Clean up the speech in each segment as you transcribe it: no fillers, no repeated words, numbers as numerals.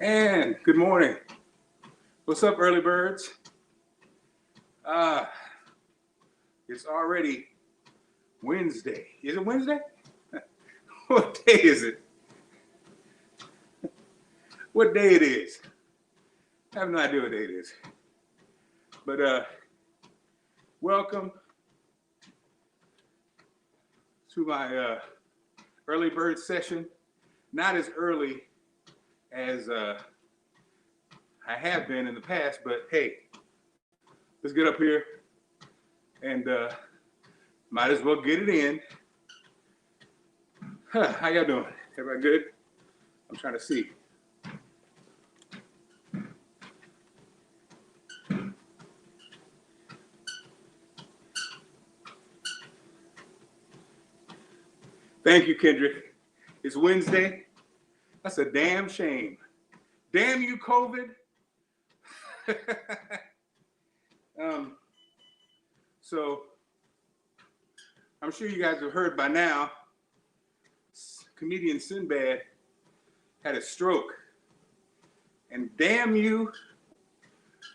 And good morning. What's up, early birds? It's already Wednesday. Is it Wednesday? What day is it? What day it is? I have no idea what day it is. But welcome to my early bird session. Not as early as I have been in the past, but hey, let's get up here and might as well get it in. How y'all doing? Everybody good? I'm trying to see. Thank you, Kendrick. It's Wednesday. That's a damn shame. Damn you, COVID. So I'm sure you guys have heard by now, comedian Sinbad had a stroke. And damn you,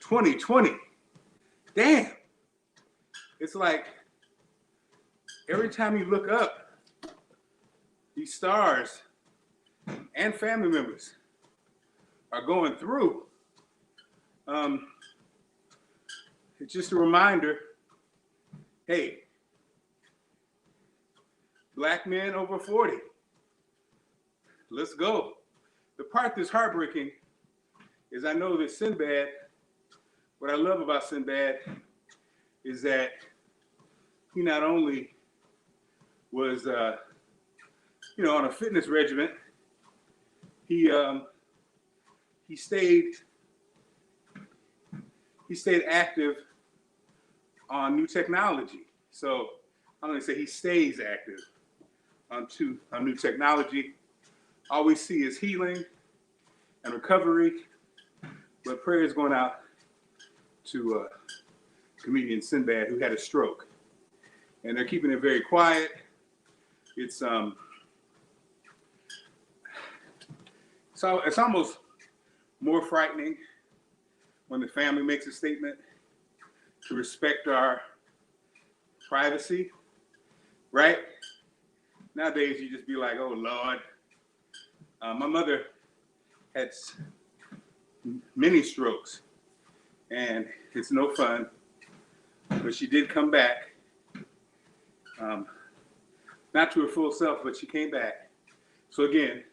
2020. Damn. It's like every time you look up, these stars and family members are going through. It's just a reminder, hey, Black men over 40, let's go. The part that's heartbreaking is I know that Sinbad, what I love about Sinbad is that he not only was, on a fitness regimen, he stayed active on new technology. So I'm going to say he stays active on new technology. All we see is healing and recovery, but prayer is going out to comedian Sinbad, who had a stroke, and they're keeping it very quiet. It's almost more frightening when the family makes a statement to respect our privacy, right? Nowadays, you just be like, oh, Lord. My mother had many strokes, and it's no fun, but she did come back. Not to her full self, but she came back. So again,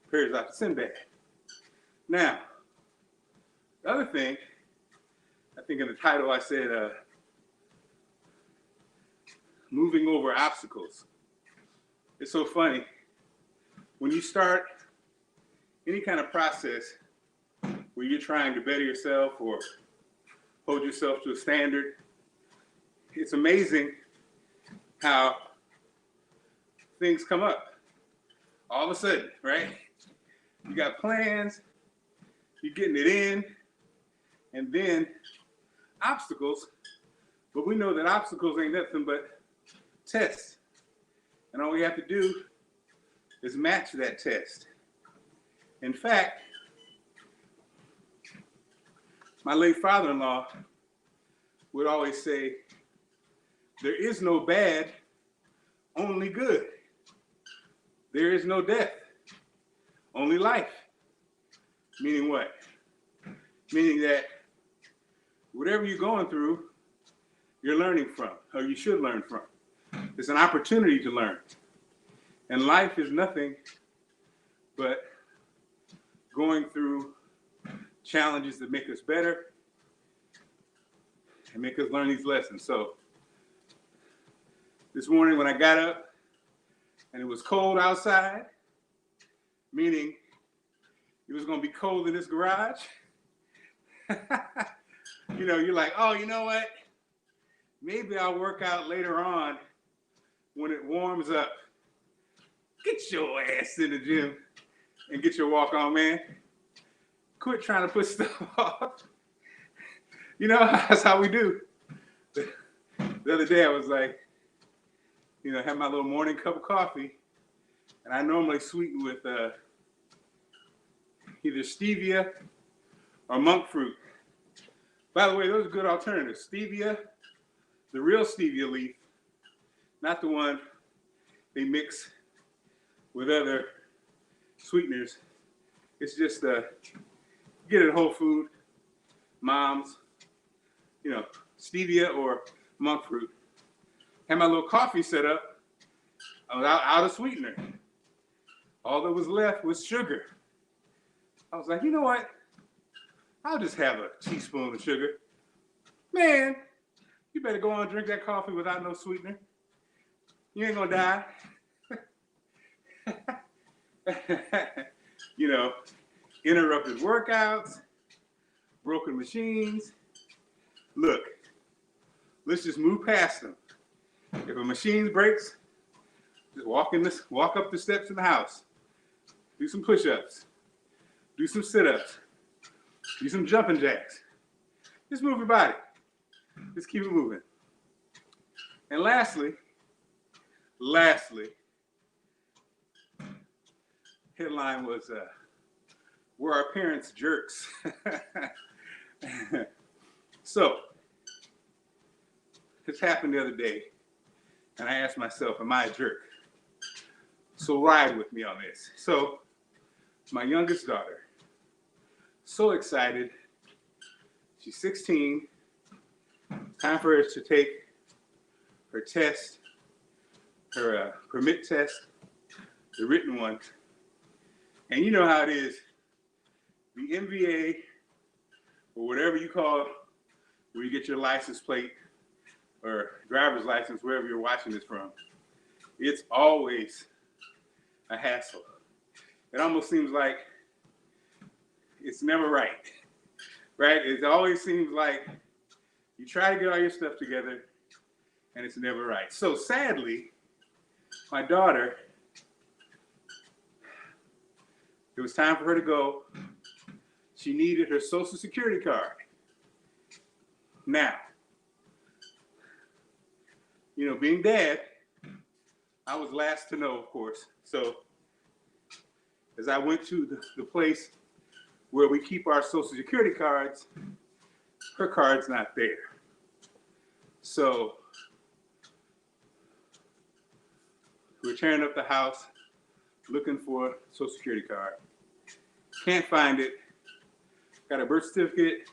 prayers out to Sinbad. Now, the other thing, I think in the title I said, moving over obstacles. It's so funny. When you start any kind of process where you're trying to better yourself or hold yourself to a standard, it's amazing how things come up all of a sudden, right? You got plans, you're getting it in, and then obstacles, but we know that obstacles ain't nothing but tests. And all we have to do is match that test. In fact, my late father-in-law would always say, there is no bad, only good. There is no death, only life. Meaning what? Meaning that whatever you're going through, you're learning from, or you should learn from. It's an opportunity to learn. And life is nothing but going through challenges that make us better and make us learn these lessons. So this morning when I got up and it was cold outside, meaning it was going to be cold in this garage, you're like, oh, you know what? Maybe I'll work out later on when it warms up. Get your ass in the gym and get your walk on, man. Quit trying to put stuff off. That's how we do. The other day I was like, have my little morning cup of coffee, and I normally sweeten with either stevia or monk fruit. By the way, those are good alternatives. Stevia, the real stevia leaf, not the one they mix with other sweeteners. It's just get it at Whole Food, Mom's, stevia or monk fruit. Had my little coffee set up. I was out of sweetener. All that was left was sugar. I was like, you know what? I'll just have a teaspoon of sugar. Man, you better go on and drink that coffee without no sweetener. You ain't gonna die. Interrupted workouts, broken machines. Look, let's just move past them. If a machine breaks, just walk up the steps in the house. Do some push-ups. Do some sit-ups. Do some jumping jacks. Just move your body. Just keep it moving. And lastly, headline was, were our parents jerks? So, this happened the other day, and I asked myself, am I a jerk? So ride with me on this. So, my youngest daughter, so excited. She's 16. Time for her to take her test, her permit test, the written one. And you know how it is. The MVA, or whatever you call where you get your license plate or driver's license, wherever you're watching this from, it's always a hassle. It almost seems like it's never right? It always seems like you try to get all your stuff together and it's never right. So sadly, my daughter, it was time for her to go. She needed her Social Security card. Now, being dad, I was last to know, of course. So as I went to the place where we keep our Social Security cards, her card's not there. So we're tearing up the house looking for a Social Security card. Can't find it. Got a birth certificate,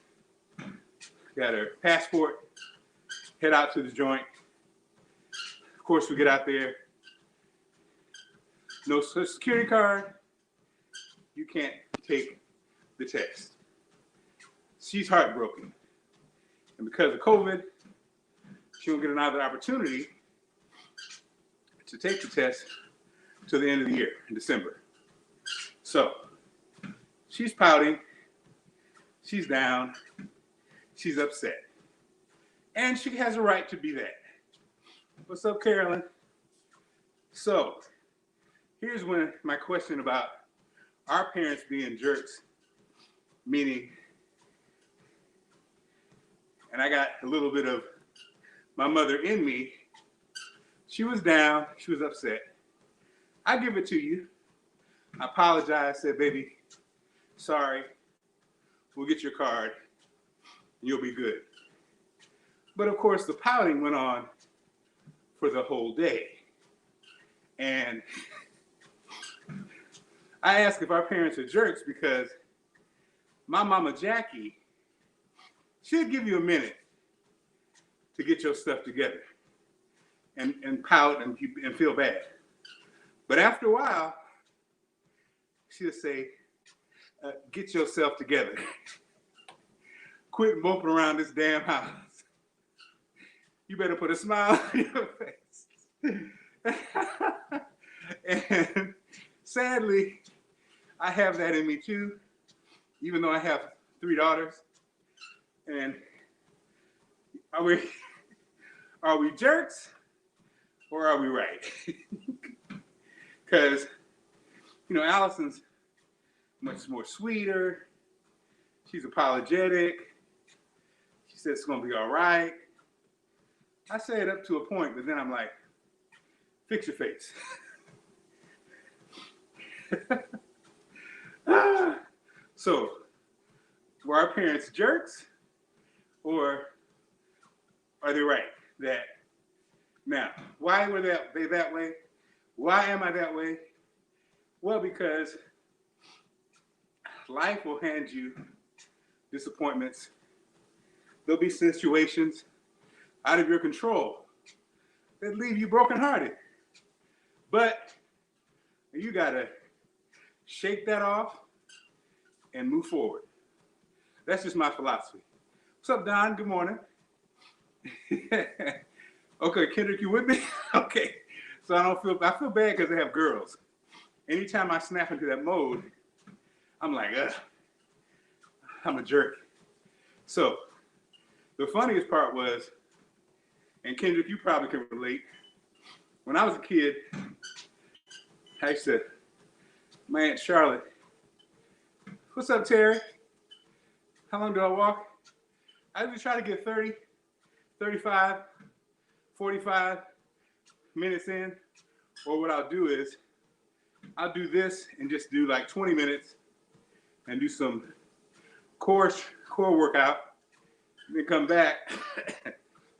got her passport, head out to the joint. Of course, we get out there. No Social Security card. You can't take the test. She's heartbroken. And because of COVID, she won't get another opportunity to take the test till the end of the year, in December. So, she's pouting. She's down. She's upset. And she has a right to be that. What's up, Carolyn? So, here's when my question about our parents being jerks, meaning, and I got a little bit of my mother in me. She was down. She was upset. I give it to you. I apologized, said, baby, sorry. We'll get your card. And you'll be good. But of course, the pouting went on for the whole day. And I ask if our parents are jerks because my mama Jackie, she'll give you a minute to get your stuff together and pout and feel bad. But after a while, she'll say, get yourself together. Quit moping around this damn house. You better put a smile on your face. And sadly, I have that in me too, even though I have 3 daughters. And are we jerks or are we right? Because, Allison's much more sweeter. She's apologetic. She says it's going to be all right. I say it up to a point, but then I'm like, fix your face. So, were our parents jerks, or are they right? That now, why were they that way? Why am I that way? Well, because life will hand you disappointments. There'll be situations out of your control that leave you brokenhearted. But you gotta shake that off and move forward. That's just my philosophy. What's up, Don? Good morning. Okay, Kendrick, you with me? Okay. So I feel bad because I have girls. Anytime I snap into that mode, I'm like, ugh, I'm a jerk. So the funniest part was, and Kendrick, you probably can relate. When I was a kid, I used to, my Aunt Charlotte, what's up, Terry? How long do I walk? I usually try to get 30, 35, 45 minutes in. Or what I'll do is, I'll do this and just do like 20 minutes and do some core workout. Then come back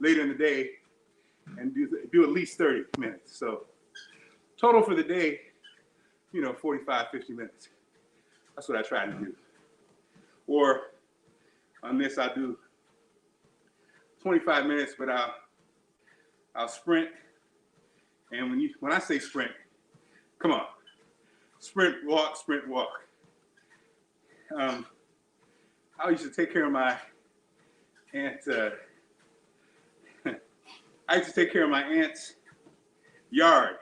later in the day and do at least 30 minutes. So total for the day, 45, 50 minutes. That's what I try to do. Or on this, I'll do 25 minutes, but I'll sprint. And when I say sprint, come on, sprint, walk, sprint, walk. I used to take care of my aunt. I used to take care of my aunt's yard.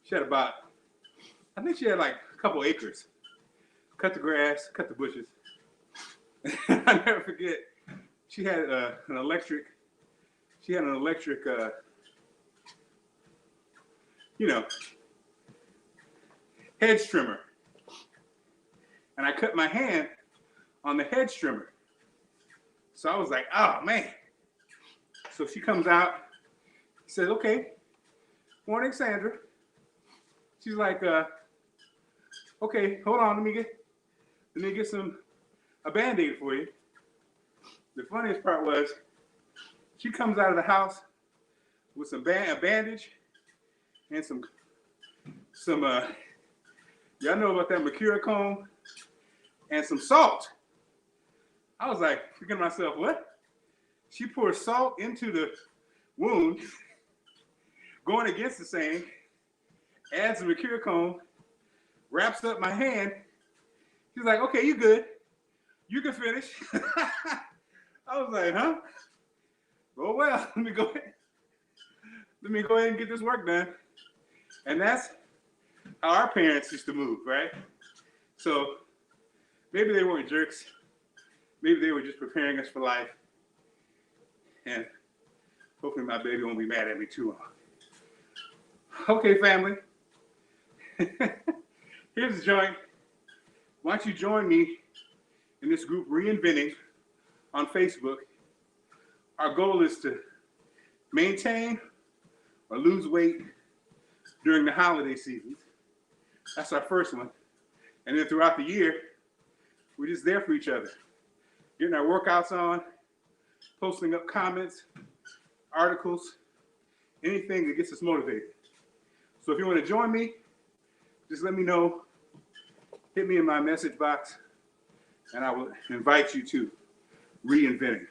She had I think she had like a couple acres. Cut the grass, cut the bushes. I never forget. She had an electric. Hedge trimmer. And I cut my hand on the hedge trimmer. So I was like, oh man. So she comes out, says, okay, morning, Sandra. She's like, okay, hold on, let me get a Band-Aid for you. The funniest part was, she comes out of the house with a bandage and some y'all know about that mercuric comb and some salt. I was like, thinking to myself, what? She pours salt into the wound, going against the same, adds the mercuric comb, wraps up my hand. She's like, okay, you good. You can finish. I was like, huh? Oh well, let me go ahead and get this work done. And that's how our parents used to move, right? So maybe they weren't jerks. Maybe they were just preparing us for life. And hopefully my baby won't be mad at me too long. Okay, family. Here's the joint. Why don't you join me in this group, Reinventing, on Facebook. Our goal is to maintain or lose weight during the holiday seasons. That's our first one. And then throughout the year, we're just there for each other. Getting our workouts on, posting up comments, articles, anything that gets us motivated. So if you want to join me, just let me know. Hit me in my message box, and I will invite you to Reinventing.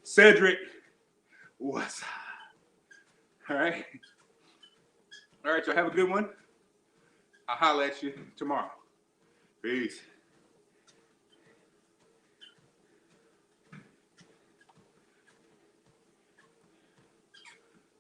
Cedric, what's up? All right. All right, y'all have a good one. I'll holler at you tomorrow. Peace.